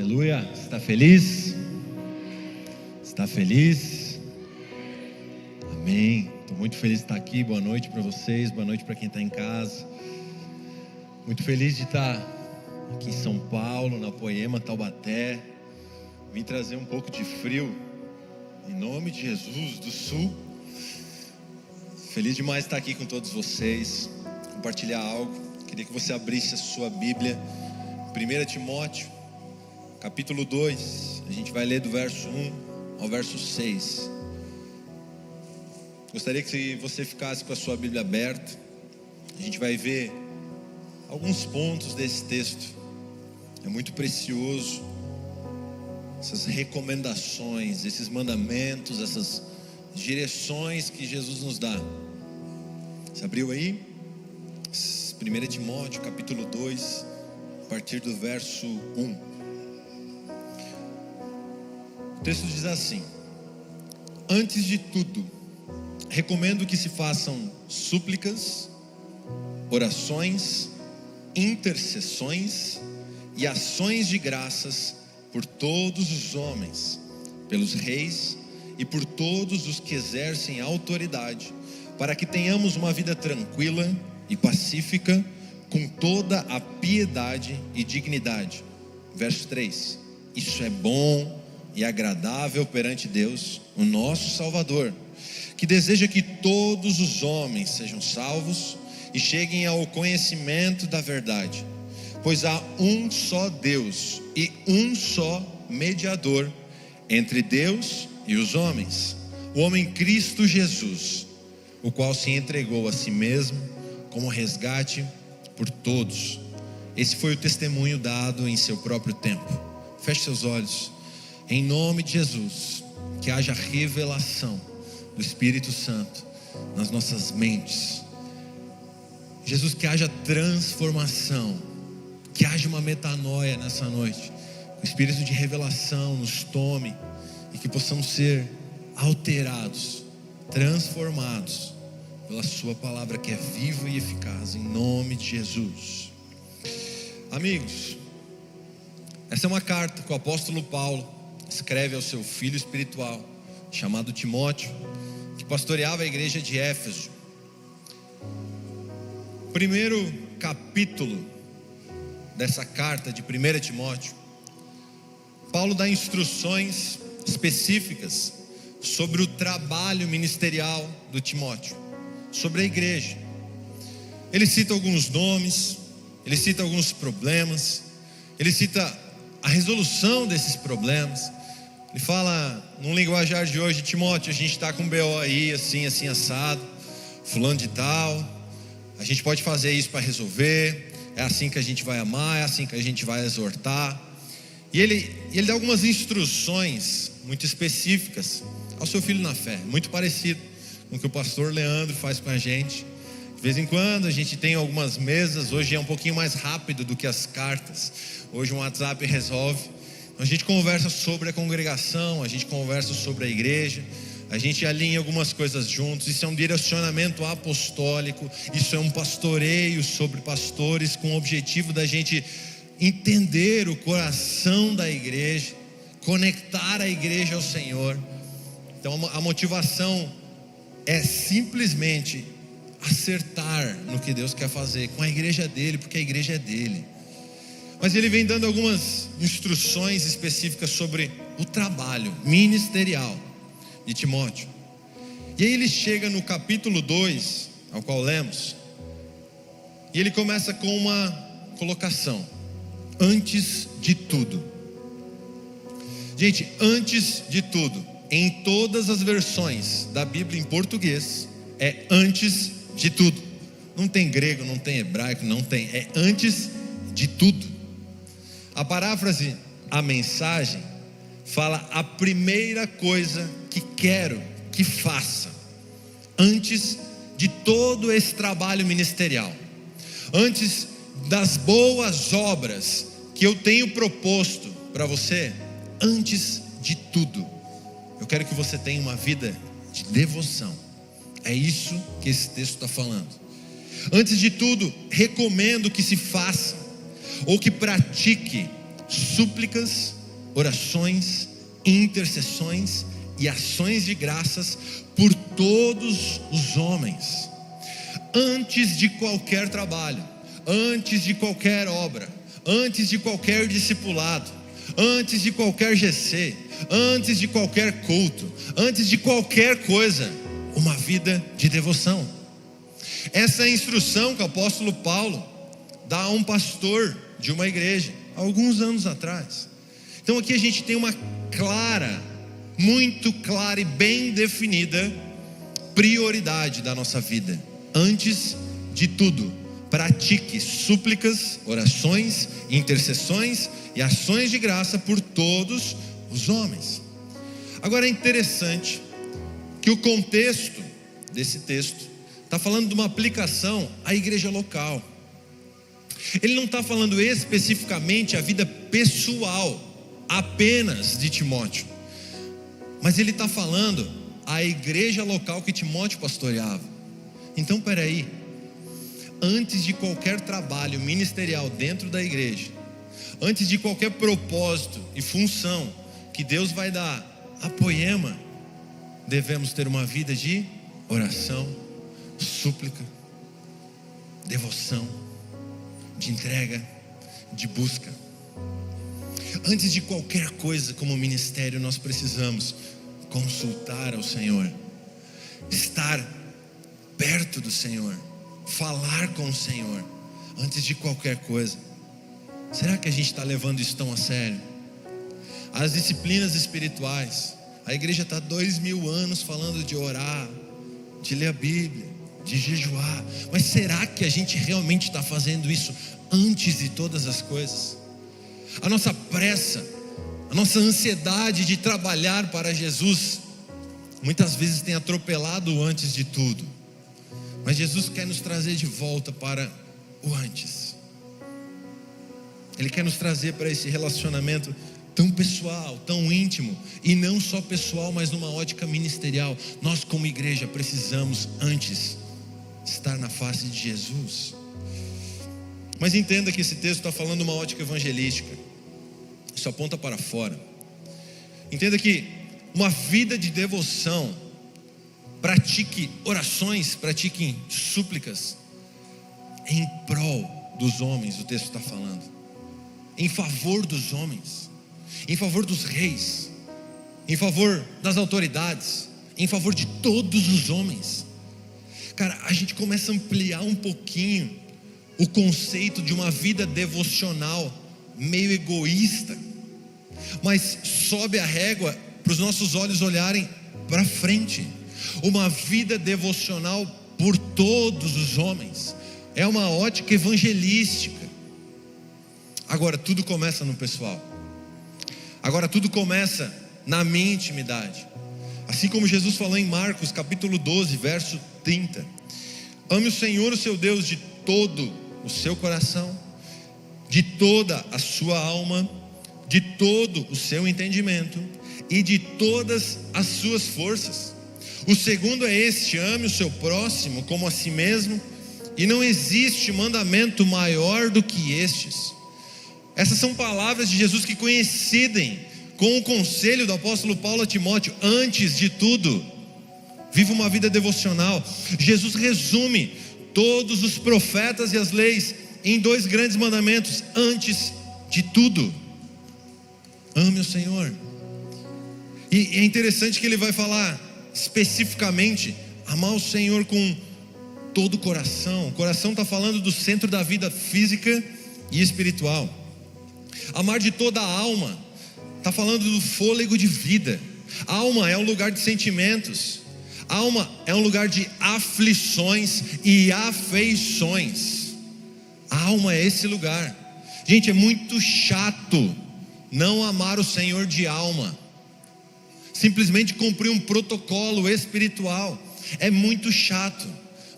Aleluia, está feliz? Está feliz? Amém. Estou muito feliz de estar aqui. Boa noite para vocês, boa noite para quem está em casa. Muito feliz de estar aqui em São Paulo, na Poema, Taubaté. Vim trazer um pouco de frio, em nome de Jesus, do Sul. Feliz demais estar aqui com todos vocês, compartilhar algo. Queria que você abrisse a sua Bíblia, 1 Timóteo, capítulo 2. A gente vai ler do verso 1 ao verso 6. Gostaria que você ficasse com a sua Bíblia aberta. A gente vai ver alguns pontos desse texto. É muito precioso. Essas recomendações, esses mandamentos, essas direções que Jesus nos dá. Você abriu aí? 1 Timóteo capítulo 2, a partir do verso 1. O texto diz assim: antes de tudo, recomendo que se façam súplicas, orações, intercessões e ações de graças por todos os homens, pelos reis e por todos os que exercem autoridade, para que tenhamos uma vida tranquila e pacífica, com toda a piedade e dignidade. Verso 3: isso é bom e agradável perante Deus, o nosso Salvador, que deseja que todos os homens sejam salvos e cheguem ao conhecimento da verdade. Pois há um só Deus e um só mediador entre Deus e os homens, o homem Cristo Jesus, o qual se entregou a si mesmo como resgate por todos. Esse foi o testemunho dado em seu próprio tempo. Feche seus olhos. Em nome de Jesus, que haja revelação do Espírito Santo nas nossas mentes. Jesus, que haja transformação, que haja uma metanoia nessa noite. O Espírito de revelação nos tome e que possamos ser alterados, transformados pela sua palavra, que é viva e eficaz, em nome de Jesus. Amigos, essa é uma carta que o apóstolo Paulo escreve ao seu filho espiritual, chamado Timóteo, que pastoreava a igreja de Éfeso. O primeiro capítulo dessa carta de 1 Timóteo, Paulo dá instruções específicas sobre o trabalho ministerial do Timóteo, sobre a igreja. Ele cita alguns nomes, ele cita alguns problemas, ele cita a resolução desses problemas. Ele fala, num linguajar de hoje: Timóteo, a gente está com um BO aí, assim, assim, assado, fulano de tal, a gente pode fazer isso para resolver, é assim que a gente vai amar, é assim que a gente vai exortar. E ele dá algumas instruções muito específicas ao seu filho na fé, muito parecido com o que o pastor Leandro faz com a gente. De vez em quando a gente tem algumas mesas. Hoje é um pouquinho mais rápido do que as cartas. Hoje um WhatsApp resolve. Então a gente conversa sobre a congregação, a gente conversa sobre a igreja, a gente alinha algumas coisas juntos. Isso é um direcionamento apostólico, isso é um pastoreio sobre pastores, com o objetivo da gente entender o coração da igreja, conectar a igreja ao Senhor. Então a motivação é simplesmente acertar no que Deus quer fazer com a igreja dele, porque a igreja é dele. Mas ele vem dando algumas instruções específicas sobre o trabalho ministerial de Timóteo. E aí ele chega no capítulo 2, ao qual lemos, e ele começa com uma colocação: antes de tudo. Gente, antes de tudo, em todas as versões da Bíblia em português, é antes de tudo. Não tem grego, não tem hebraico, não tem, é antes de tudo. A paráfrase, a mensagem, fala: a primeira coisa que quero que faça, antes de todo esse trabalho ministerial, antes das boas obras que eu tenho proposto para você, antes de tudo, eu quero que você tenha uma vida de devoção. É isso que esse texto está falando. Antes de tudo, recomendo que se faça ou que pratique súplicas, orações, intercessões e ações de graças por todos os homens. Antes de qualquer trabalho, antes de qualquer obra, antes de qualquer discipulado, antes de qualquer GC, antes de qualquer culto, antes de qualquer coisa, uma vida de devoção. Essa é a instrução que o apóstolo Paulo dá a um pastor de uma igreja, alguns anos atrás. Então aqui a gente tem uma clara, muito clara e bem definida prioridade da nossa vida. Antes de tudo, pratique súplicas, orações, intercessões e ações de graça por todos os homens. Agora é interessante que o contexto desse texto está falando de uma aplicação à igreja local. Ele não está falando especificamente a vida pessoal apenas de Timóteo, mas ele está falando a igreja local que Timóteo pastoreava. Então peraí, antes de qualquer trabalho ministerial dentro da igreja, antes de qualquer propósito e função que Deus vai dar a Poema, devemos ter uma vida de oração, súplica, devoção, de entrega, de busca. Antes de qualquer coisa como ministério, nós precisamos consultar ao Senhor, estar perto do Senhor, falar com o Senhor, antes de qualquer coisa. Será que a gente está levando isso tão a sério? As disciplinas espirituais, a igreja está 2000 anos falando de orar, de ler a Bíblia, de jejuar, mas será que a gente realmente está fazendo isso antes de todas as coisas? A nossa pressa, a nossa ansiedade de trabalhar para Jesus, muitas vezes tem atropelado o antes de tudo. Mas Jesus quer nos trazer de volta para o antes. Ele quer nos trazer para esse relacionamento tão pessoal, tão íntimo, e não só pessoal, mas numa ótica ministerial. Nós como igreja precisamos antes estar na face de Jesus. Mas entenda que esse texto está falando uma ótica evangelística. Isso aponta para fora. Entenda que uma vida de devoção, pratique orações, pratique súplicas em prol dos homens. O texto está falando em favor dos homens, em favor dos reis, em favor das autoridades, em favor de todos os homens. Cara, a gente começa a ampliar um pouquinho o conceito de uma vida devocional meio egoísta, mas sobe a régua para os nossos olhos olharem para frente. Uma vida devocional por todos os homens é uma ótica evangelística. Agora tudo começa no pessoal. Agora tudo começa na minha intimidade. Assim como Jesus falou em Marcos capítulo 12, verso 30: ame o Senhor o seu Deus de todo o seu coração, de toda a sua alma, de todo o seu entendimento e de todas as suas forças. O segundo é este: ame o seu próximo como a si mesmo, e não existe mandamento maior do que estes. Essas são palavras de Jesus que coincidem com o conselho do apóstolo Paulo a Timóteo. Antes de tudo, viva uma vida devocional. Jesus resume todos os profetas e as leis em dois grandes mandamentos: antes de tudo, ame o Senhor. E é interessante que ele vai falar especificamente amar o Senhor com todo o coração. O coração está falando do centro da vida física e espiritual. Amar de toda a alma está falando do fôlego de vida. Alma é um lugar de sentimentos. Alma é um lugar de aflições e afeições. A alma é esse lugar. Gente, é muito chato não amar o Senhor de alma, simplesmente cumprir um protocolo espiritual. É muito chato.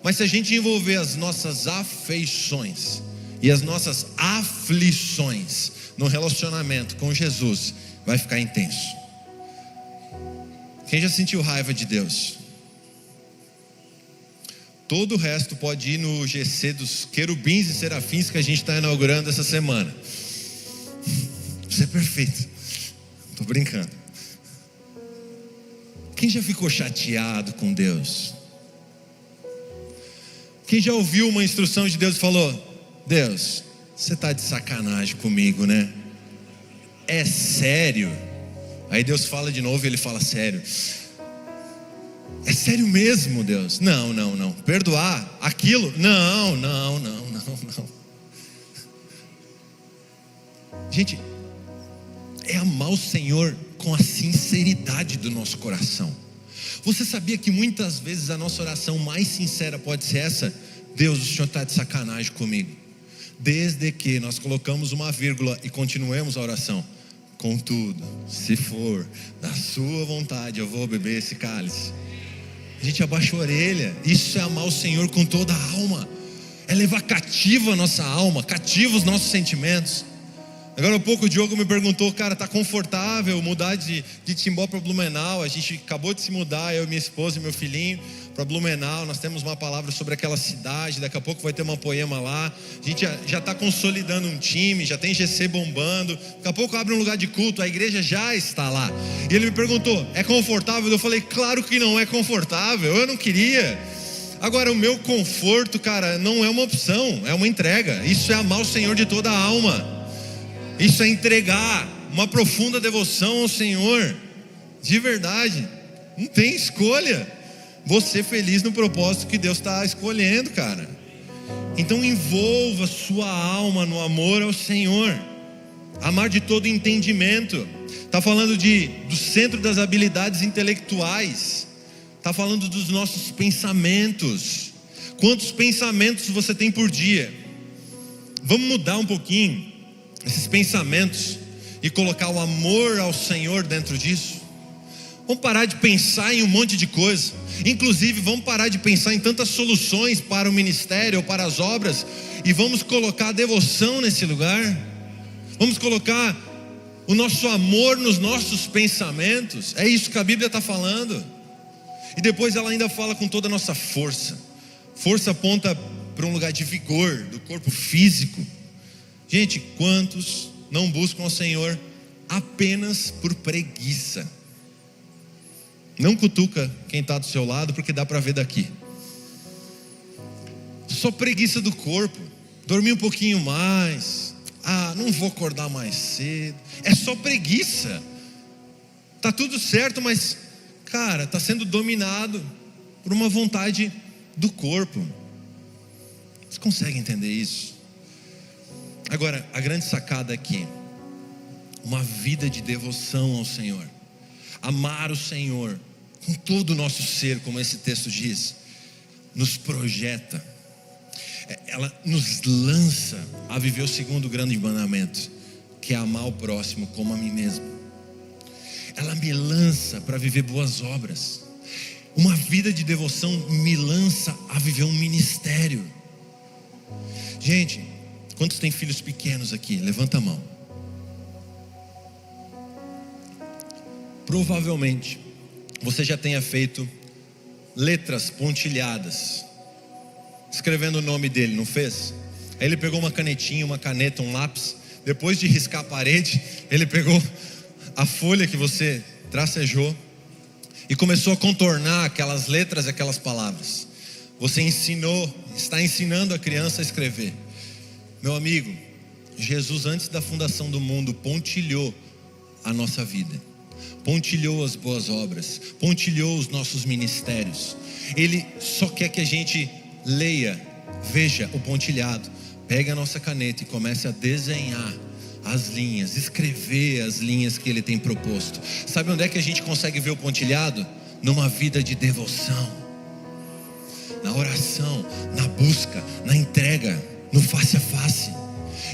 Mas se a gente envolver as nossas afeições e as nossas aflições no relacionamento com Jesus, vai ficar intenso. Quem já sentiu raiva de Deus? Todo o resto pode ir no GC dos querubins e serafins que a gente está inaugurando essa semana. Você é perfeito. Tô brincando. Quem já ficou chateado com Deus? Quem já ouviu uma instrução de Deus e falou: Deus, você está de sacanagem comigo, né? É sério? Aí Deus fala de novo e ele fala: sério. É sério mesmo, Deus? Não. Perdoar aquilo? Não. Gente, é amar o Senhor com a sinceridade do nosso coração. Você sabia que muitas vezes a nossa oração mais sincera pode ser essa: Deus, o Senhor está de sacanagem comigo. Desde que nós colocamos uma vírgula e continuemos a oração: contudo, se for da sua vontade, eu vou beber esse cálice. A gente abaixa a orelha. Isso é amar o Senhor com toda a alma. É levar cativa a nossa alma, cativa os nossos sentimentos. Agora há pouco o Diogo me perguntou: cara, tá confortável mudar de Timbó para Blumenau? A gente acabou de se mudar, eu, minha esposa e meu filhinho, para Blumenau. Nós temos uma palavra sobre aquela cidade. Daqui a pouco vai ter uma poema lá. A gente já está consolidando um time, já tem GC bombando. Daqui a pouco abre um lugar de culto, a igreja já está lá. E ele me perguntou: é confortável? Eu falei: claro que não é confortável, eu não queria. Agora, o meu conforto, cara, não é uma opção, é uma entrega. Isso é amar o Senhor de toda a alma. Isso é entregar uma profunda devoção ao Senhor, de verdade. Não tem escolha. Você feliz no propósito que Deus está escolhendo, cara. Então envolva sua alma no amor ao Senhor. Amar de todo entendimento. Está falando do centro das habilidades intelectuais. Está falando dos nossos pensamentos. Quantos pensamentos você tem por dia? Vamos mudar um pouquinho esses pensamentos e colocar o amor ao Senhor dentro disso. Vamos parar de pensar em um monte de coisa. Inclusive vamos parar de pensar em tantas soluções para o ministério ou para as obras, e vamos colocar a devoção nesse lugar. Vamos colocar o nosso amor nos nossos pensamentos. É isso que a Bíblia está falando. E depois ela ainda fala com toda a nossa força. Força aponta para um lugar de vigor do corpo físico. Gente, quantos não buscam ao Senhor apenas por preguiça? Não cutuca quem está do seu lado, porque dá para ver daqui. Só preguiça do corpo. Dormir um pouquinho mais. Não vou acordar mais cedo. É só preguiça. Tá tudo certo, mas cara, está sendo dominado por uma vontade do corpo. Você consegue entender isso? Agora, a grande sacada aqui: uma vida de devoção ao Senhor. Amar o Senhor com todo o nosso ser, como esse texto diz, nos projeta. Ela nos lança a viver o segundo grande mandamento, que é amar o próximo como a mim mesmo. Ela me lança para viver boas obras. Uma vida de devoção me lança a viver um ministério. Gente, quantos têm filhos pequenos aqui? Levanta a mão. Provavelmente você já tenha feito letras pontilhadas, escrevendo o nome dele, não fez? Aí ele pegou uma canetinha, uma caneta, um lápis. Depois de riscar a parede, ele pegou a folha que você tracejou e começou a contornar aquelas letras e aquelas palavras. Você está ensinando a criança a escrever. Meu amigo, Jesus, antes da fundação do mundo, pontilhou a nossa vida, pontilhou as boas obras, pontilhou os nossos ministérios. Ele só quer que a gente leia, veja o pontilhado, pegue a nossa caneta e comece a desenhar as linhas, escrever as linhas que Ele tem proposto. Sabe onde é que a gente consegue ver o pontilhado? Numa vida de devoção, na oração, na busca, na entrega, no face a face.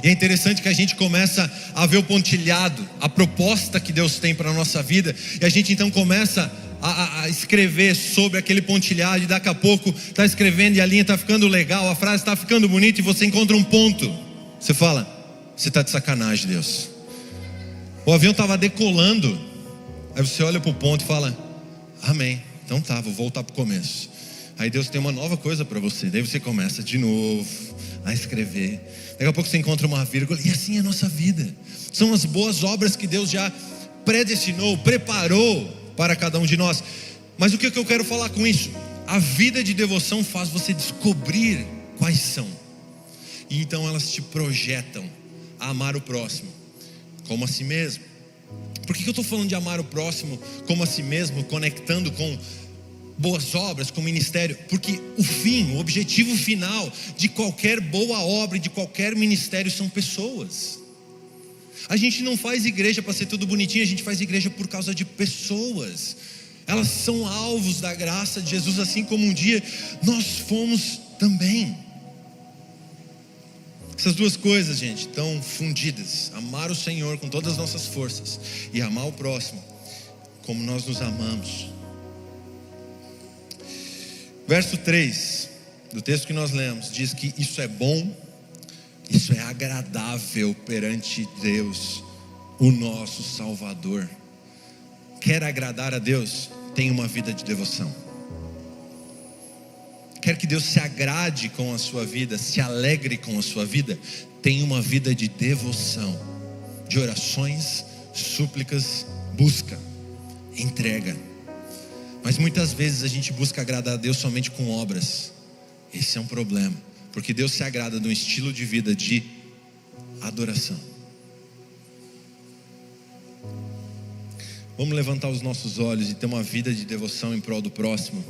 E é interessante que a gente começa a ver o pontilhado, a proposta que Deus tem para a nossa vida, e a gente então começa a escrever sobre aquele pontilhado, e daqui a pouco está escrevendo e a linha está ficando legal, a frase está ficando bonita, e você encontra um ponto. Você fala: você está de sacanagem, Deus. O avião estava decolando, aí você olha para o ponto e fala: amém, então tá, vou voltar para o começo. Aí Deus tem uma nova coisa para você. Daí você começa de novo. a escrever. Daqui a pouco você encontra uma vírgula, e assim é a nossa vida. São as boas obras que Deus já predestinou, preparou para cada um de nós. Mas o que eu quero falar com isso? A vida de devoção faz você descobrir quais são, e então elas te projetam a amar o próximo como a si mesmo. Por que eu estou falando de amar o próximo como a si mesmo, conectando com boas obras, com ministério? Porque o objetivo final de qualquer boa obra e de qualquer ministério são pessoas. A gente não faz igreja para ser tudo bonitinho, a gente faz igreja por causa de pessoas. Elas são alvos da graça de Jesus, assim como um dia nós fomos também. Essas duas coisas, gente, estão fundidas. Amar o Senhor com todas as nossas forças e amar o próximo como nós nos amamos. Verso 3 do texto que nós lemos diz que isso é bom, isso é agradável perante Deus, o nosso Salvador. Quer agradar a Deus? Tenha uma vida de devoção. Quer que Deus se agrade com a sua vida, se alegre com a sua vida? Tenha uma vida de devoção, de orações, súplicas, busca, entrega. Mas muitas vezes a gente busca agradar a Deus somente com obras. Esse é um problema, porque Deus se agrada de um estilo de vida de adoração. Vamos levantar os nossos olhos e ter uma vida de devoção em prol do próximo.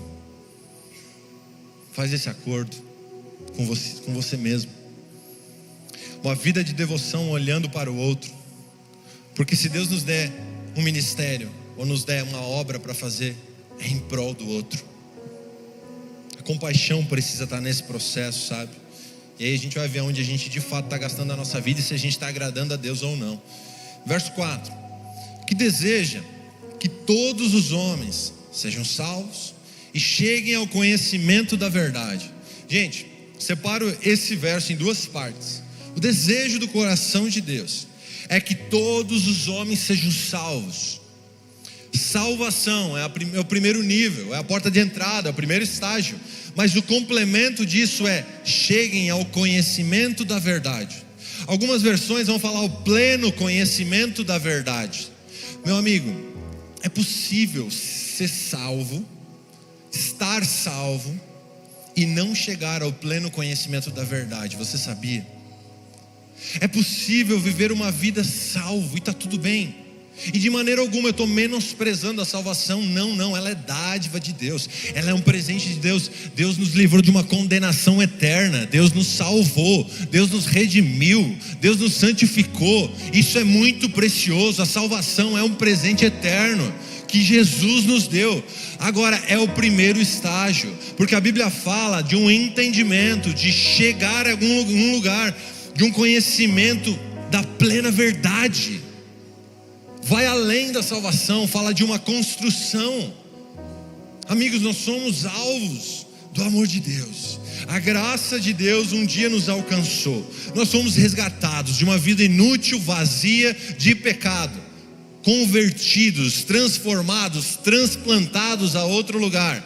Faz esse acordo com você mesmo. Uma vida de devoção olhando para o outro. Porque se Deus nos der um ministério ou nos der uma obra para fazer, é em prol do outro. A compaixão precisa estar nesse processo, sabe? E aí a gente vai ver onde a gente de fato está gastando a nossa vida e se a gente está agradando a Deus ou não. Verso 4: que deseja que todos os homens sejam salvos e cheguem ao conhecimento da verdade. Gente, separo esse verso em duas partes. O desejo do coração de Deus é que todos os homens sejam salvos. Salvação é o primeiro nível, é a porta de entrada, é o primeiro estágio. Mas o complemento disso é: cheguem ao conhecimento da verdade. Algumas versões vão falar o pleno conhecimento da verdade. Meu amigo, é possível ser salvo, estar salvo e não chegar ao pleno conhecimento da verdade. Você sabia? É possível viver uma vida salvo e está tudo bem. E de maneira alguma eu estou menosprezando a salvação. Não, ela é dádiva de Deus, ela é um presente de Deus. Deus nos livrou de uma condenação eterna, Deus nos salvou, Deus nos redimiu, Deus nos santificou. Isso é muito precioso. A salvação é um presente eterno que Jesus nos deu. Agora é o primeiro estágio, porque a Bíblia fala de um entendimento, de chegar a algum lugar, de um conhecimento da plena verdade. Vai além da salvação, fala de uma construção. Amigos, nós somos alvos do amor de Deus. A graça de Deus um dia nos alcançou. Nós fomos resgatados de uma vida inútil, vazia de pecado, convertidos, transformados, transplantados a outro lugar.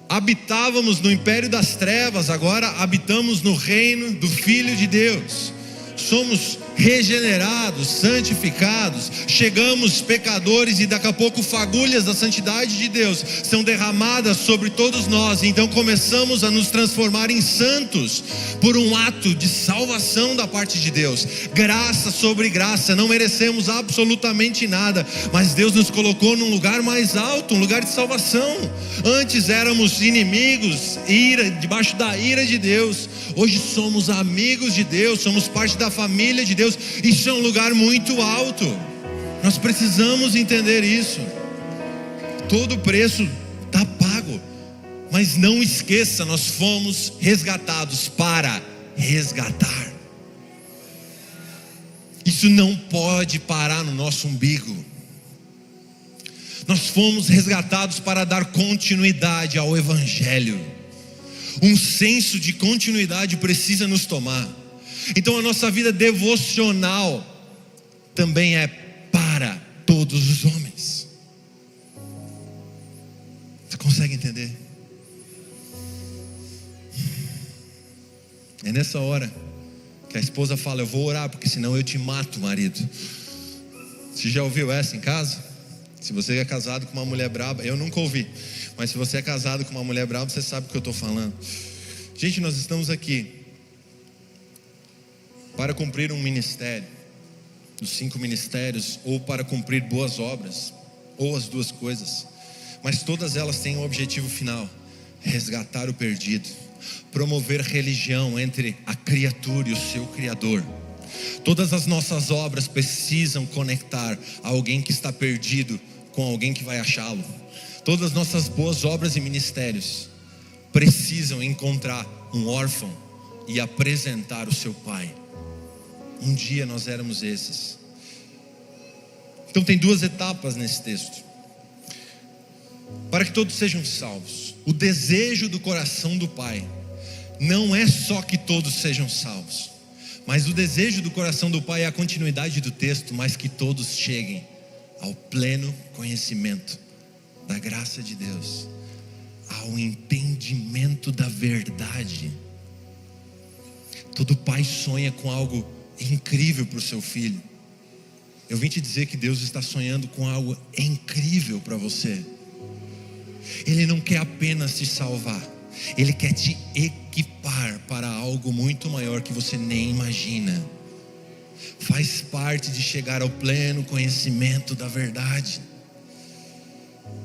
Habitávamos no império das trevas, agora habitamos no reino do Filho de Deus. Somos regenerados, santificados, chegamos pecadores e daqui a pouco fagulhas da santidade de Deus são derramadas sobre todos nós. Então começamos a nos transformar em santos por um ato de salvação da parte de Deus. Graça sobre graça, não merecemos absolutamente nada, mas Deus nos colocou num lugar mais alto, um lugar de salvação. Antes éramos inimigos, debaixo da ira de Deus. Hoje somos amigos de Deus, somos parte da família de Deus. Isso é um lugar muito alto. Nós precisamos entender isso. Todo o preço está pago, mas não esqueça, nós fomos resgatados para resgatar. Isso não pode parar no nosso umbigo. Nós fomos resgatados para dar continuidade ao Evangelho. Um senso de continuidade precisa nos tomar. Então a nossa vida devocional também é para todos os homens. Você consegue entender? É nessa hora que a esposa fala: eu vou orar, porque senão eu te mato, marido. Você já ouviu essa em casa? Se você é casado com uma mulher braba, eu nunca ouvi, mas se você é casado com uma mulher braba, você sabe o que eu estou falando. Gente, nós estamos aqui para cumprir um ministério, dos 5 ministérios, ou para cumprir boas obras, ou as duas coisas, mas todas elas têm um objetivo final: resgatar o perdido, promover religião entre a criatura e o seu Criador. Todas as nossas obras precisam conectar alguém que está perdido com alguém que vai achá-lo. Todas as nossas boas obras e ministérios precisam encontrar um órfão e apresentar o seu pai. Um dia nós éramos esses. Então tem 2 etapas nesse texto. Para que todos sejam salvos, o desejo do coração do Pai não é só que todos sejam salvos, mas o desejo do coração do Pai é a continuidade do texto, mas que todos cheguem ao pleno conhecimento da graça de Deus, ao entendimento da verdade. Todo pai sonha com algo incrível para o seu filho. Eu vim te dizer que Deus está sonhando com algo incrível para você. Ele não quer apenas te salvar, Ele quer te equipar para algo muito maior que você nem imagina. Faz parte de chegar ao pleno conhecimento da verdade.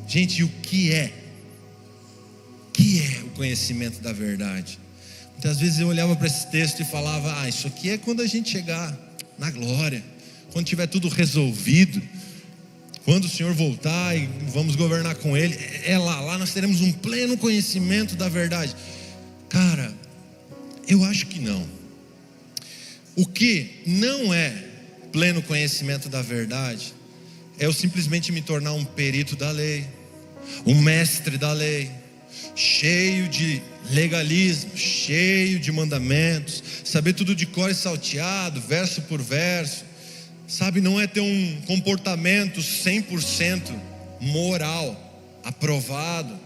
Gente, e o que é o conhecimento da verdade? Muitas vezes eu olhava para esse texto e falava: isso aqui é quando a gente chegar na glória, quando tiver tudo resolvido, quando o Senhor voltar e vamos governar com Ele, lá nós teremos um pleno conhecimento da verdade. Cara, eu acho que não. O que não é pleno conhecimento da verdade é eu simplesmente me tornar um perito da lei, um mestre da lei, cheio de legalismo, cheio de mandamentos, saber tudo de cor e salteado, verso por verso. Sabe, não é ter um comportamento 100% moral, aprovado.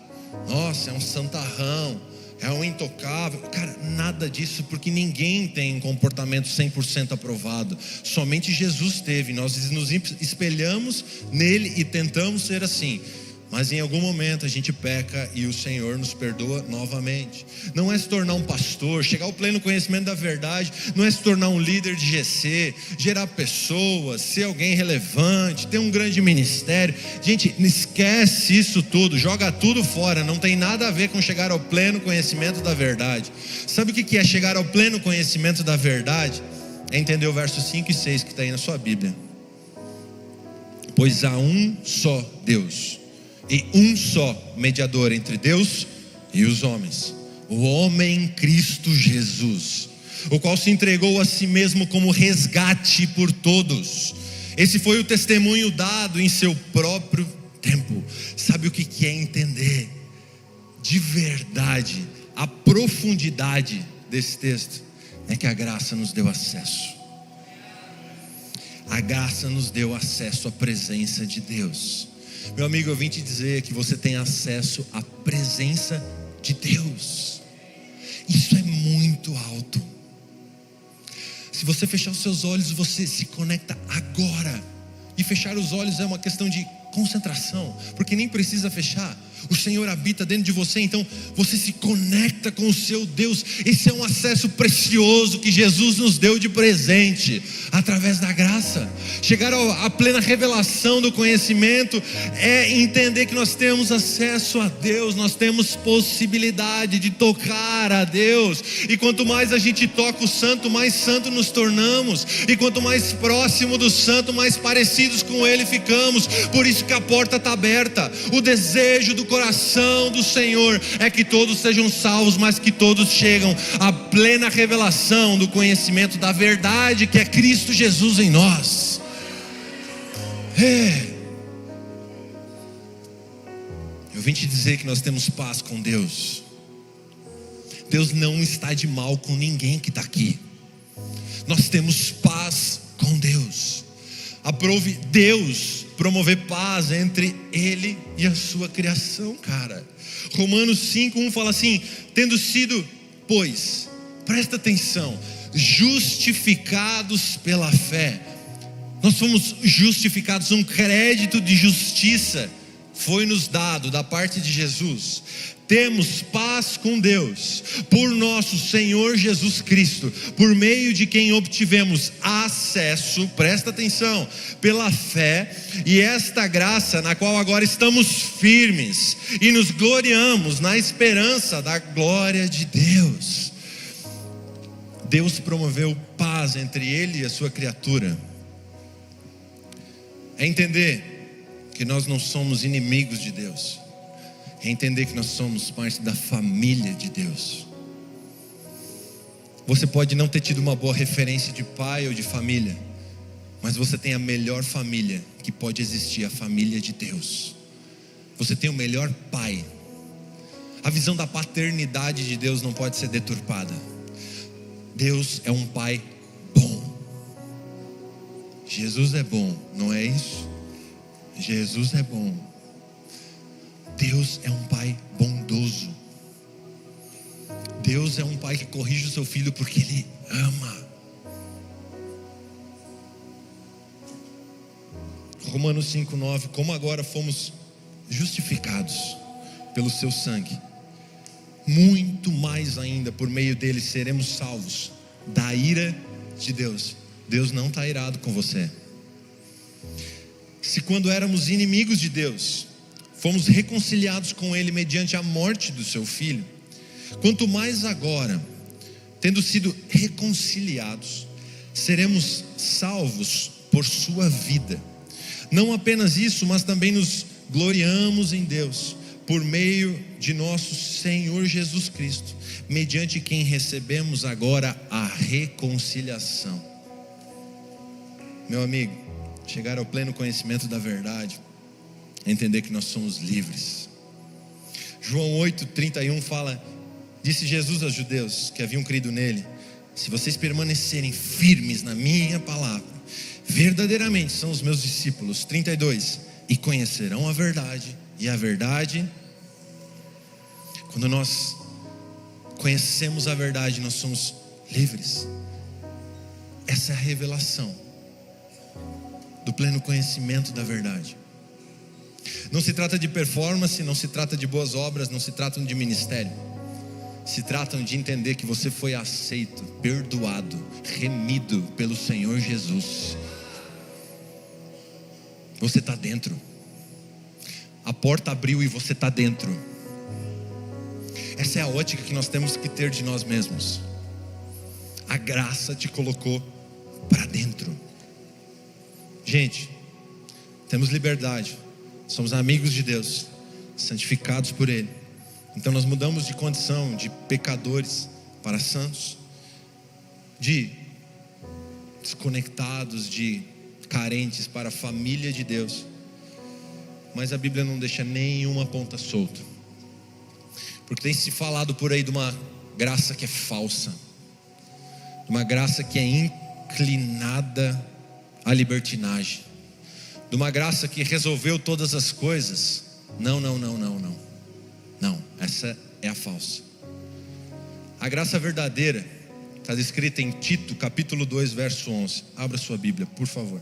Nossa, é um santarrão, é um intocável. Cara, nada disso, porque ninguém tem um comportamento 100% aprovado. Somente Jesus teve. Nós nos espelhamos nele e tentamos ser assim. Mas em algum momento a gente peca e o Senhor nos perdoa novamente. Não é se tornar um pastor, chegar ao pleno conhecimento da verdade. Não é se tornar um líder de GC, gerar pessoas, ser alguém relevante, ter um grande ministério. Gente, esquece isso tudo, joga tudo fora. Não tem nada a ver com chegar ao pleno conhecimento da verdade. Sabe o que é chegar ao pleno conhecimento da verdade? É entender o verso 5 e 6 que está aí na sua Bíblia. Pois há um só Deus e um só mediador entre Deus e os homens, o homem Cristo Jesus, o qual se entregou a si mesmo como resgate por todos. Esse foi o testemunho dado em seu próprio tempo. Sabe o que é entender de verdade a profundidade desse texto? É que a graça nos deu acesso. A graça nos deu acesso à presença de Deus. Meu amigo, eu vim te dizer que você tem acesso à presença de Deus. Isso é muito alto. Se você fechar os seus olhos, você se conecta agora. E fechar os olhos é uma questão de concentração, porque nem precisa fechar. O Senhor habita dentro de você, então você se conecta com o seu Deus. Esse é um acesso precioso que Jesus nos deu de presente, através da graça. Chegar à plena revelação do conhecimento é entender que nós temos acesso a Deus, nós temos possibilidade de tocar a Deus. E quanto mais a gente toca o santo, mais santo nos tornamos. E quanto mais próximo do santo, mais parecidos com Ele ficamos. Por isso que a porta está aberta. O desejo do coração do Senhor é que todos sejam salvos, mas que todos chegam à plena revelação do conhecimento da verdade, que é Cristo Jesus em nós. Eu vim te dizer que nós temos paz com Deus. Deus não está de mal com ninguém que está aqui. Nós temos paz com Deus. Aprove Deus promover paz entre Ele e a sua criação, cara. Romanos 5:1 fala assim: tendo sido, pois, Presta atenção, justificados pela fé. Nós fomos justificados, um crédito de justiça foi nos dado da parte de Jesus. Temos paz com Deus, por nosso Senhor Jesus Cristo, por meio de quem obtivemos acesso, presta atenção, pela fé, e esta graça na qual agora estamos firmes, e nos gloriamos na esperança da glória de Deus. Deus promoveu paz entre Ele e a sua criatura. É entender que nós não somos inimigos de Deus. É entender que nós somos parte da família de Deus. Você pode não ter tido uma boa referência de pai ou de família, mas você tem a melhor família que pode existir, a família de Deus. Você tem o melhor pai. A visão da paternidade de Deus não pode ser deturpada. Deus é um pai bom. Jesus é bom, não é isso? Jesus é bom. Deus é um pai bondoso. Deus é um pai que corrige o seu filho porque Ele ama. Romanos 5:9. Como agora fomos justificados pelo seu sangue, muito mais ainda por meio dele seremos salvos da ira de Deus. Deus não está irado com você. Se quando éramos inimigos de Deus, fomos reconciliados com Ele mediante a morte do seu Filho, quanto mais agora, tendo sido reconciliados, seremos salvos por sua vida. Não apenas isso, mas também nos gloriamos em Deus, por meio de nosso Senhor Jesus Cristo, mediante quem recebemos agora a reconciliação. Meu amigo, chegar ao pleno conhecimento da verdade, entender que nós somos livres. João 8:31 fala: disse Jesus aos judeus que haviam crido nele: se vocês permanecerem firmes na minha palavra, verdadeiramente são os meus discípulos. 32: e conhecerão a verdade, e a verdade, quando nós conhecemos a verdade, nós somos livres. Essa é a revelação do pleno conhecimento da verdade. Não se trata de performance, não se trata de boas obras, não se trata de ministério. Se tratam de entender que você foi aceito, perdoado, remido pelo Senhor Jesus. Você está dentro. A porta abriu e você está dentro. Essa é a ótica que nós temos que ter de nós mesmos. A graça te colocou para dentro. Gente, temos liberdade. Somos amigos de Deus, santificados por Ele. Então nós mudamos de condição de pecadores para santos, de desconectados, de carentes para a família de Deus. Mas a Bíblia não deixa nenhuma ponta solta, porque tem se falado por aí de uma graça que é falsa, de uma graça que é inclinada à libertinagem, de uma graça que resolveu todas as coisas. Não, essa é a falsa. A graça verdadeira está descrita em Tito capítulo 2 verso 11. Abra sua Bíblia, por favor.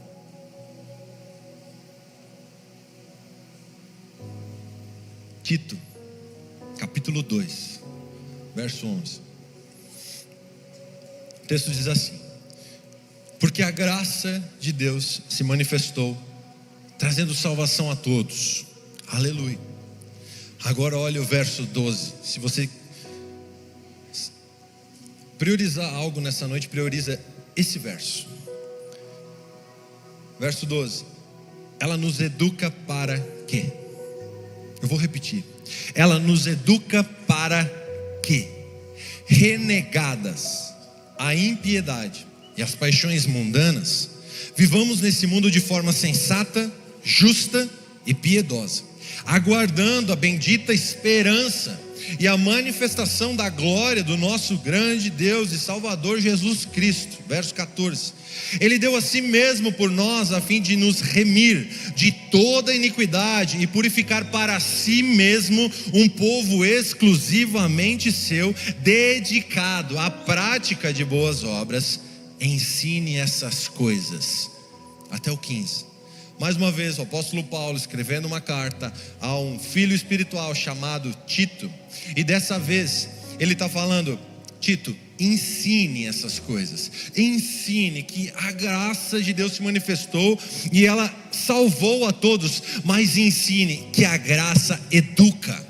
Tito capítulo 2 verso 11. O texto diz assim: porque a graça de Deus se manifestou, trazendo salvação a todos. Aleluia. Agora olha o verso 12. Se você priorizar algo nessa noite, prioriza esse verso. Verso 12. Ela nos educa para quê? Eu vou repetir. Ela nos educa para quê? Renegadas a impiedade e as paixões mundanas, vivamos nesse mundo de forma sensata, justa e piedosa, aguardando a bendita esperança e a manifestação da glória do nosso grande Deus e Salvador Jesus Cristo. Verso 14: Ele deu a si mesmo por nós, a fim de nos remir de toda iniquidade e purificar para si mesmo um povo exclusivamente seu, dedicado à prática de boas obras. Ensine essas coisas. Até o 15. Mais uma vez, o apóstolo Paulo escrevendo uma carta a um filho espiritual chamado Tito, e dessa vez ele está falando: Tito, ensine essas coisas, ensine que a graça de Deus se manifestou e ela salvou a todos, mas ensine que a graça educa.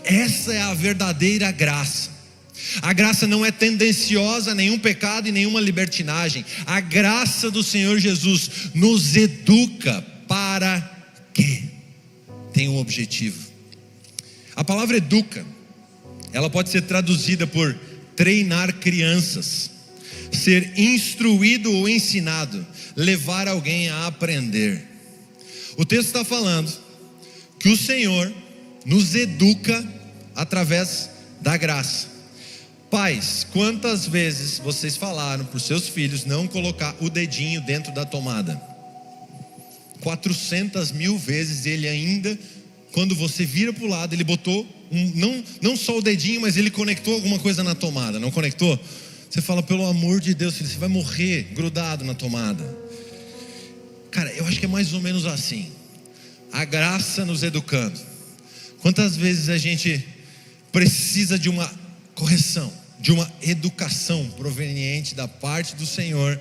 Essa é a verdadeira graça. A graça não é tendenciosa a nenhum pecado e nenhuma libertinagem. A graça do Senhor Jesus nos educa para quê? Tem um objetivo. A palavra educa, ela pode ser traduzida por treinar crianças, ser instruído ou ensinado, levar alguém a aprender. O texto está falando que o Senhor nos educa através da graça. Pais, quantas vezes vocês falaram para os seus filhos não colocar o dedinho dentro da tomada? 400.000 vezes. Ele ainda, quando você vira para o lado, ele botou não só o dedinho, mas ele conectou alguma coisa na tomada. Não conectou? Você fala: pelo amor de Deus, filho, você vai morrer grudado na tomada. Cara, eu acho que é mais ou menos assim. A graça nos educando. Quantas vezes a gente precisa de uma correção, de uma educação proveniente da parte do Senhor,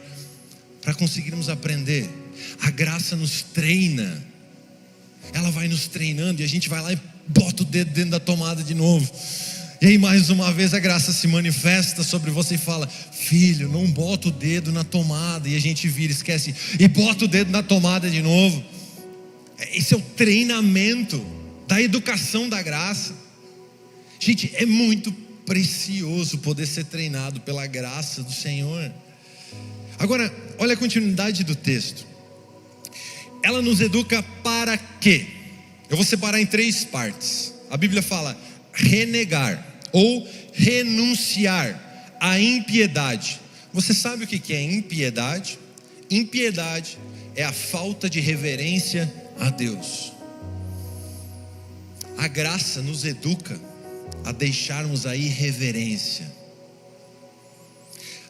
para conseguirmos aprender. A graça nos treina, ela vai nos treinando, e a gente vai lá e bota o dedo dentro da tomada de novo, e aí mais uma vez a graça se manifesta sobre você e fala: filho, não bota o dedo na tomada, e a gente vira, esquece, e bota o dedo na tomada de novo. Esse é o treinamento da educação da graça. Gente, é muito precioso poder ser treinado pela graça do Senhor. Agora, olha a continuidade do texto. Ela nos educa para quê? Eu vou separar em 3 partes. A Bíblia fala renegar ou renunciar à impiedade. Você sabe o que é impiedade? Impiedade é a falta de reverência a Deus. A graça nos educa a deixarmos a irreverência.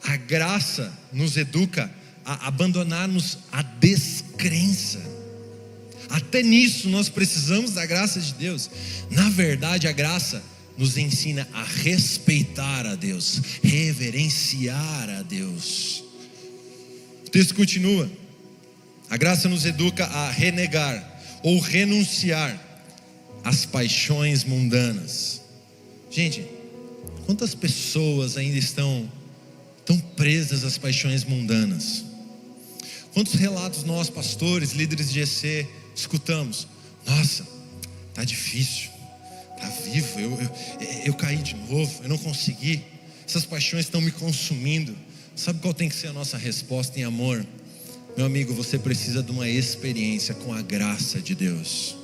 A graça nos educa a abandonarmos a descrença. Até nisso nós precisamos da graça de Deus. Na verdade, a graça nos ensina a respeitar a Deus, reverenciar a Deus. O texto continua: a graça nos educa a renegar ou renunciar às paixões mundanas. Gente, quantas pessoas ainda estão tão presas às paixões mundanas? Quantos relatos nós, pastores, líderes de EC, escutamos? Nossa, tá difícil, tá vivo, eu caí de novo, eu não consegui, essas paixões estão me consumindo. Sabe qual tem que ser a nossa resposta em amor? Meu amigo, você precisa de uma experiência com a graça de Deus.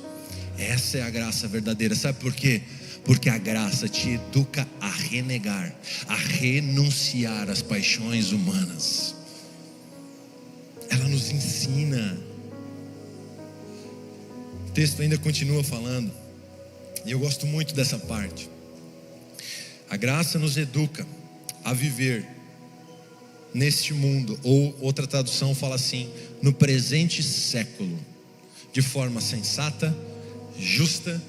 Essa é a graça verdadeira. Sabe por quê? Porque a graça te educa a renegar, a renunciar às paixões humanas. Ela nos ensina. O texto ainda continua falando, e eu gosto muito dessa parte. A graça nos educa a viver neste mundo, ou outra tradução fala assim: no presente século, de forma sensata, justa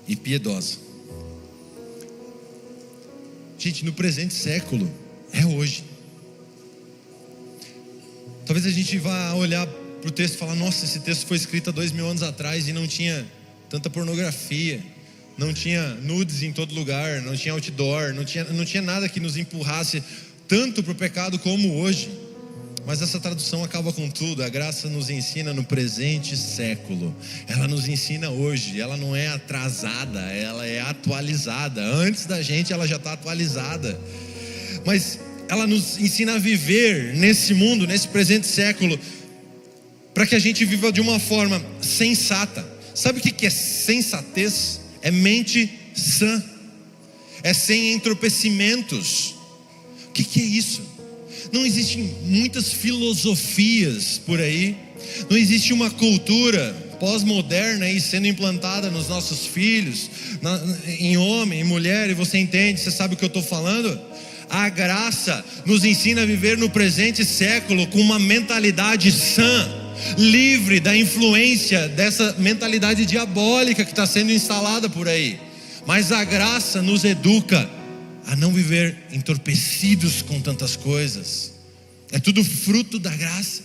e piedosa. Gente, no presente século é hoje. Talvez a gente vá olhar para o texto e falar: nossa, esse texto foi escrito há 2000 anos atrás e não tinha tanta pornografia, não tinha nudes em todo lugar, não tinha outdoor, não tinha nada que nos empurrasse tanto para o pecado como hoje. Mas essa tradução acaba com tudo. A graça nos ensina no presente século. Ela nos ensina hoje. Ela não é atrasada, ela é atualizada. Antes da gente ela já está atualizada. Mas ela nos ensina a viver nesse mundo, nesse presente século, para que a gente viva de uma forma sensata. Sabe o que é sensatez? É mente sã. é sem entorpecimentos. O que é isso? Não existem muitas filosofias por aí, não existe uma cultura pós-moderna aí sendo implantada nos nossos filhos, em homem, em mulher, e você entende, você sabe o que eu estou falando? A graça nos ensina a viver no presente século com uma mentalidade sã, livre da influência dessa mentalidade diabólica que está sendo instalada por aí. Mas a graça nos educa a não viver entorpecidos com tantas coisas. É tudo fruto da graça.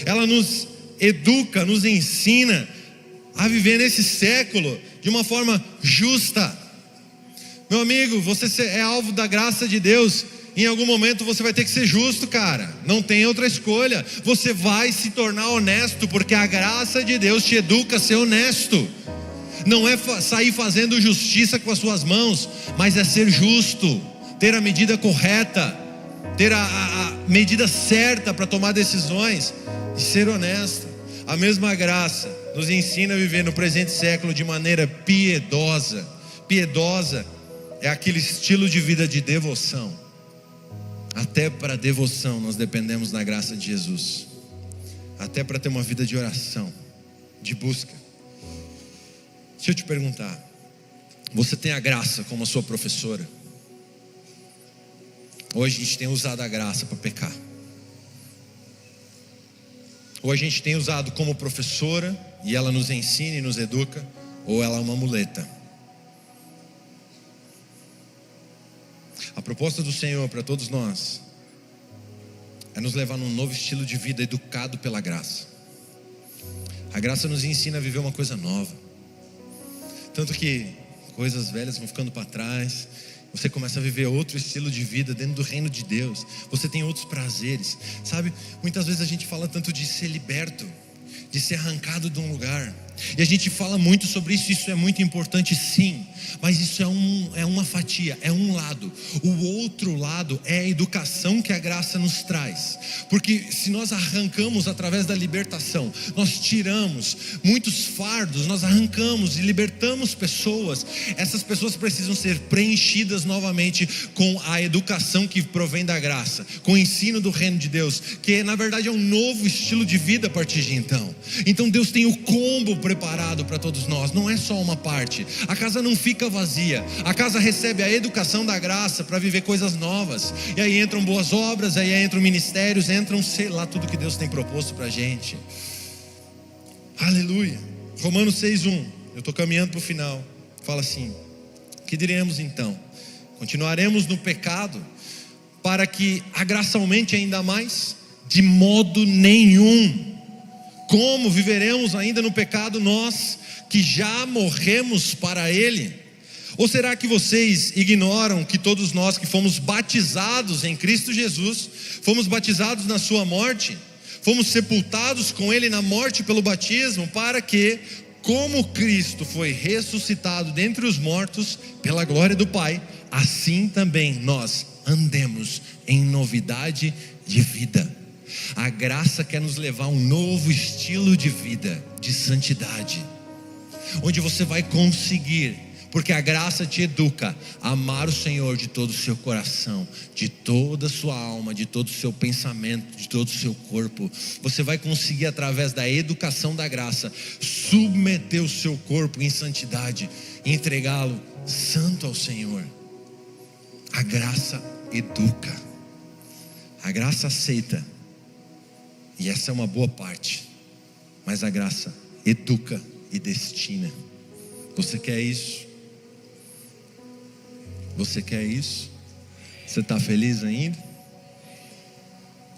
Ela nos educa, nos ensina a viver nesse século de uma forma justa. Meu amigo, você é alvo da graça de Deus. Em algum momento você vai ter que ser justo, cara. Não tem outra escolha. Você vai se tornar honesto, porque a graça de Deus te educa a ser honesto. Não é sair fazendo justiça com as suas mãos, mas é ser justo, ter a medida correta, ter a medida certa para tomar decisões e ser honesto. A mesma graça nos ensina a viver no presente século de maneira piedosa. Piedosa é aquele estilo de vida de devoção. Até para devoção nós dependemos da graça de Jesus. Até para ter uma vida de oração, de busca. Deixa eu te perguntar, você tem a graça como a sua professora? Hoje a gente tem usado a graça para pecar. Ou a gente tem usado como professora e ela nos ensina e nos educa, ou ela é uma muleta. A proposta do Senhor para todos nós é nos levar num novo estilo de vida educado pela graça. A graça nos ensina a viver uma coisa nova. Tanto que coisas velhas vão ficando para trás. Você começa a viver outro estilo de vida dentro do reino de Deus. Você tem outros prazeres. Sabe, muitas vezes a gente fala tanto de ser liberto, de ser arrancado de um lugar. E a gente fala muito sobre isso, isso é muito importante sim. Mas isso é uma fatia, é um lado. O outro lado é a educação que a graça nos traz. Porque se nós arrancamos através da libertação, nós tiramos muitos fardos, nós arrancamos e libertamos pessoas. Essas pessoas precisam ser preenchidas novamente com a educação que provém da graça, com o ensino do reino de Deus, que na verdade é um novo estilo de vida a partir de então. Então Deus tem o combo preparado para todos nós, não é só uma parte. A casa não fica vazia, a casa recebe a educação da graça para viver coisas novas. E aí entram boas obras, aí entram ministérios, entram sei lá tudo que Deus tem proposto para a gente. Aleluia. Romanos 6:1, eu estou caminhando para o final. Fala assim: que diremos então? Continuaremos no pecado para que a graça aumente ainda mais? De modo nenhum. Como viveremos ainda no pecado nós que já morremos para ele? Ou será que vocês ignoram que todos nós que fomos batizados em Cristo Jesus, fomos batizados na sua morte, fomos sepultados com ele na morte pelo batismo, para que, como Cristo foi ressuscitado dentre os mortos pela glória do Pai, assim também nós andemos em novidade de vida. A graça quer nos levar a um novo estilo de vida, de santidade, onde você vai conseguir, porque a graça te educa a amar o Senhor de todo o seu coração, de toda a sua alma, de todo o seu pensamento, de todo o seu corpo. Você vai conseguir, através da educação da graça, submeter o seu corpo em santidade e entregá-lo santo ao Senhor. A graça educa, a graça aceita. E essa é uma boa parte, mas a graça educa e destina. Você quer isso? Você quer isso? Você está feliz ainda?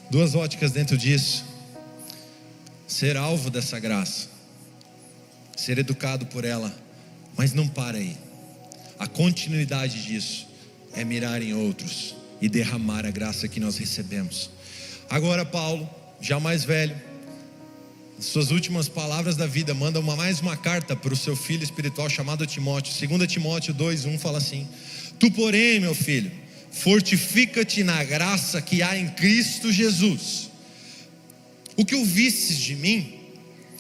Duas óticas dentro disso: ser alvo dessa graça, ser educado por ela, mas não para aí. A continuidade disso é mirar em outros e derramar a graça que nós recebemos. Agora Paulo, já mais velho, suas últimas palavras da vida, manda mais uma carta para o seu filho espiritual chamado Timóteo. 2 Timóteo 2:1 fala assim: tu porém, meu filho, fortifica-te na graça que há em Cristo Jesus. O que ouvistes de mim,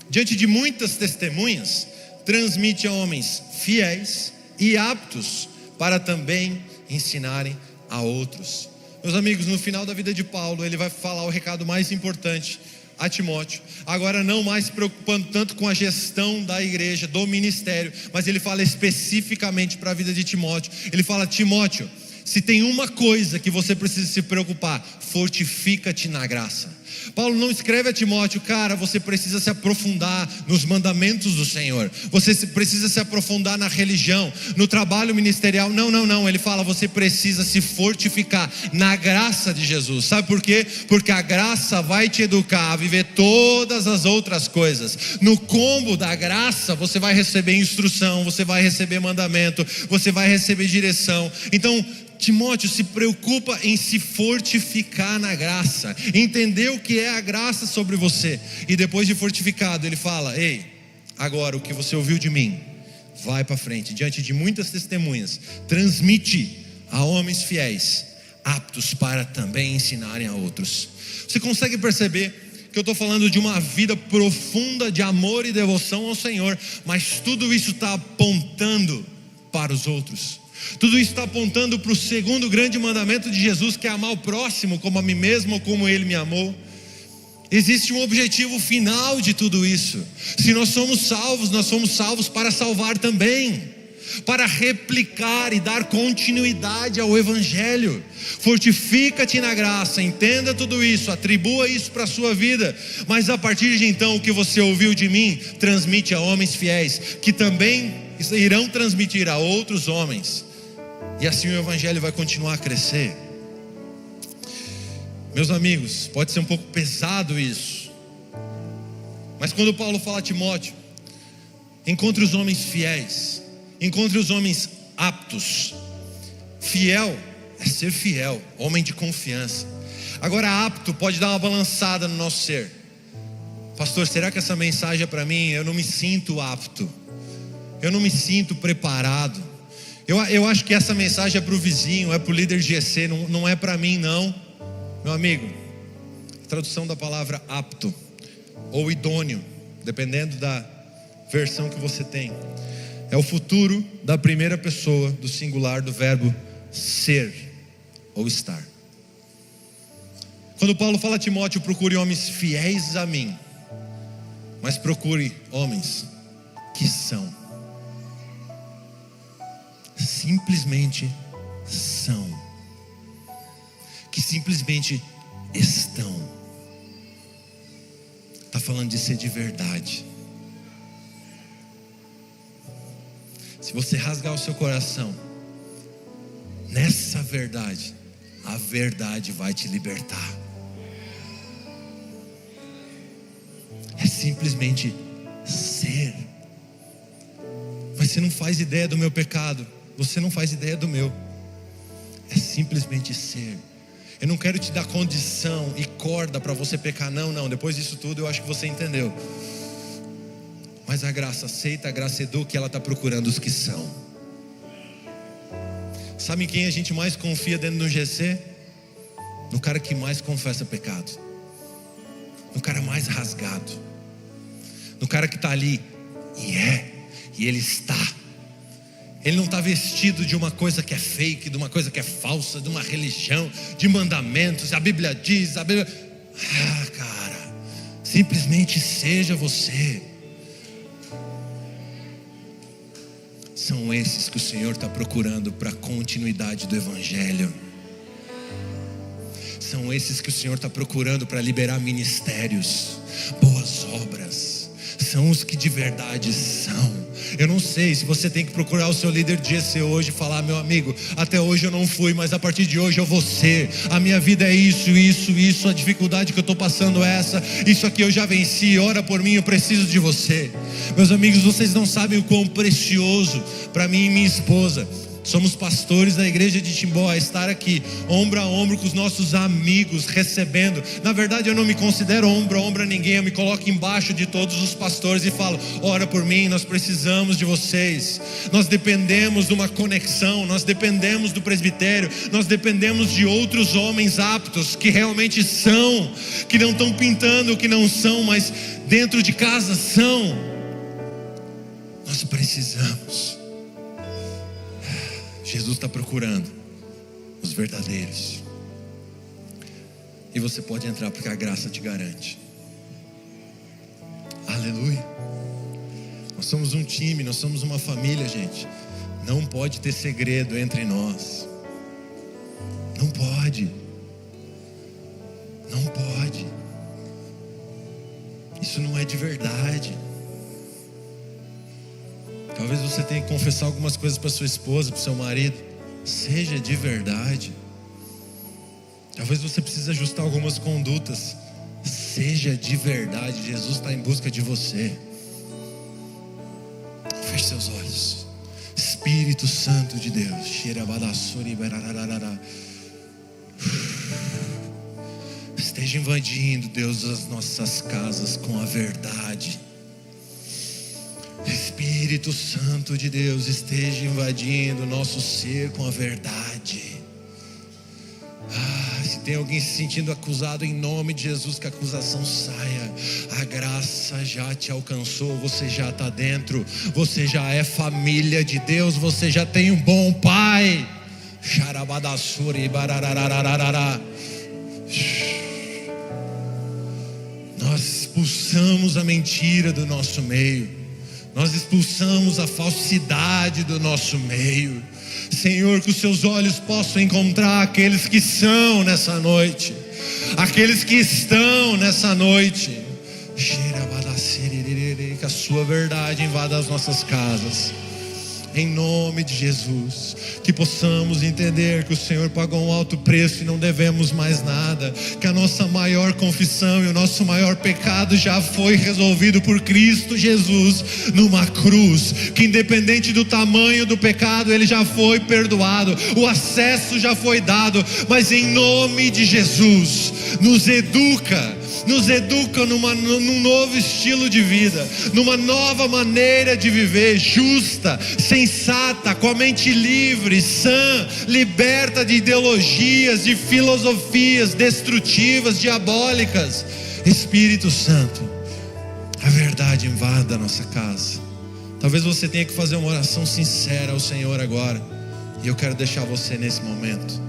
diante de muitas testemunhas, transmite a homens fiéis e aptos para também ensinarem a outros. Meus amigos, no final da vida de Paulo, ele vai falar o recado mais importante a Timóteo, agora não mais se preocupando tanto com a gestão da igreja, do ministério, mas ele fala especificamente para a vida de Timóteo. Ele fala: Timóteo, se tem uma coisa que você precisa se preocupar, fortifica-te na graça. Paulo não escreve a Timóteo: cara, você precisa se aprofundar nos mandamentos do Senhor, você precisa se aprofundar na religião, no trabalho ministerial. Não, ele fala: você precisa se fortificar na graça de Jesus. Sabe por quê? Porque a graça vai te educar a viver todas as outras coisas. No combo da graça, você vai receber instrução, você vai receber mandamento, você vai receber direção. Então, Timóteo, se preocupa em se fortificar na graça, entender o que é a graça sobre você. E depois de fortificado, ele fala: ei, agora o que você ouviu de mim, vai para frente, diante de muitas testemunhas, transmite a homens fiéis, aptos para também ensinarem a outros. Você consegue perceber que eu estou falando de uma vida profunda de amor e devoção ao Senhor, mas tudo isso está apontando para os outros. Tudo isso está apontando para o segundo grande mandamento de Jesus, que é amar o próximo como a mim mesmo, ou como ele me amou. Existe um objetivo final de tudo isso. Se nós somos salvos para salvar também, para replicar e dar continuidade ao Evangelho. Fortifica-te na graça, entenda tudo isso, atribua isso para a sua vida. Mas a partir de então, o que você ouviu de mim, transmite a homens fiéis, que também irão transmitir a outros homens. E assim o Evangelho vai continuar a crescer. Meus amigos, pode ser um pouco pesado isso, mas quando Paulo fala a Timóteo: encontre os homens fiéis, encontre os homens aptos. Fiel é ser fiel, homem de confiança. Agora, apto pode dar uma balançada no nosso ser. Pastor, será que essa mensagem é para mim? Eu não me sinto apto, eu não me sinto preparado. Eu acho que essa mensagem é para o vizinho, é para o líder de GC, não é para mim não. Meu amigo, a tradução da palavra apto ou idôneo, dependendo da versão que você tem, é o futuro da primeira pessoa do singular do verbo ser ou estar. Quando Paulo fala a Timóteo: procure homens fiéis a mim, mas procure homens que são. Simplesmente são, que simplesmente estão. Está falando de ser de verdade. Se você rasgar o seu coração nessa verdade, a verdade vai te libertar. É simplesmente ser. Mas você não faz ideia do meu pecado, você não faz ideia do meu. É simplesmente ser. Eu não quero te dar condição e corda para você pecar, não. Depois disso tudo eu acho que você entendeu. Mas a graça aceita, a graça educa, e ela está procurando os que são. Sabe em quem a gente mais confia dentro do GC? No cara que mais confessa pecado, no cara mais rasgado, no cara que está ali e ele está. Ele não está vestido de uma coisa que é fake, de uma coisa que é falsa, de uma religião, de mandamentos. A Bíblia diz, cara, simplesmente seja você. São esses que o Senhor está procurando para a continuidade do Evangelho. São esses que o Senhor está procurando para liberar ministérios, boas obras. São os que de verdade são. Eu não sei se você tem que procurar o seu líder de GC hoje e falar: meu amigo, até hoje eu não fui, mas a partir de hoje eu vou ser. A minha vida é isso. A dificuldade que eu estou passando é essa. Isso aqui eu já venci, ora por mim, eu preciso de você. Meus amigos, vocês não sabem o quão precioso para mim e minha esposa, somos pastores da igreja de Timbó, a estar aqui ombro a ombro com os nossos amigos, recebendo. Na verdade eu não me considero ombro a ombro a ninguém, eu me coloco embaixo de todos os pastores e falo: ora por mim, nós precisamos de vocês. Nós dependemos de uma conexão, nós dependemos do presbitério, nós dependemos de outros homens aptos, que realmente são, que não estão pintando o que não são, mas dentro de casa são. Nós precisamos. Jesus está procurando os verdadeiros. E você pode entrar porque a graça te garante. Aleluia. Nós somos um time, nós somos uma família, gente. Não pode ter segredo entre nós. Não pode. Não pode. Isso não é de verdade. Talvez você tenha que confessar algumas coisas para sua esposa, para o seu marido. Seja de verdade. Talvez você precise ajustar algumas condutas. Seja de verdade. Jesus está em busca de você. Feche seus olhos. Espírito Santo de Deus, esteja invadindo, Deus, as nossas casas com a verdade. Espírito Santo de Deus, esteja invadindo o nosso ser com a verdade. Se tem alguém se sentindo acusado, em nome de Jesus, que a acusação saia. A graça já te alcançou, você já está dentro, você já é família de Deus, você já tem um bom pai. Nós expulsamos a mentira do nosso meio, nós expulsamos a falsidade do nosso meio. Senhor, que os seus olhos possam encontrar aqueles que são nessa noite, aqueles que estão nessa noite. Que a sua verdade invada as nossas casas, em nome de Jesus. Que possamos entender que o Senhor pagou um alto preço e não devemos mais nada, que a nossa maior confissão e o nosso maior pecado já foi resolvido por Cristo Jesus numa cruz, que independente do tamanho do pecado, ele já foi perdoado, o acesso já foi dado. Mas em nome de Jesus, nos educa num novo estilo de vida, numa nova maneira de viver, justa, sensata, com a mente livre, sã, liberta de ideologias, de filosofias destrutivas, diabólicas. Espírito Santo, a verdade invada a nossa casa. Talvez você tenha que fazer uma oração sincera ao Senhor agora, e eu quero deixar você nesse momento.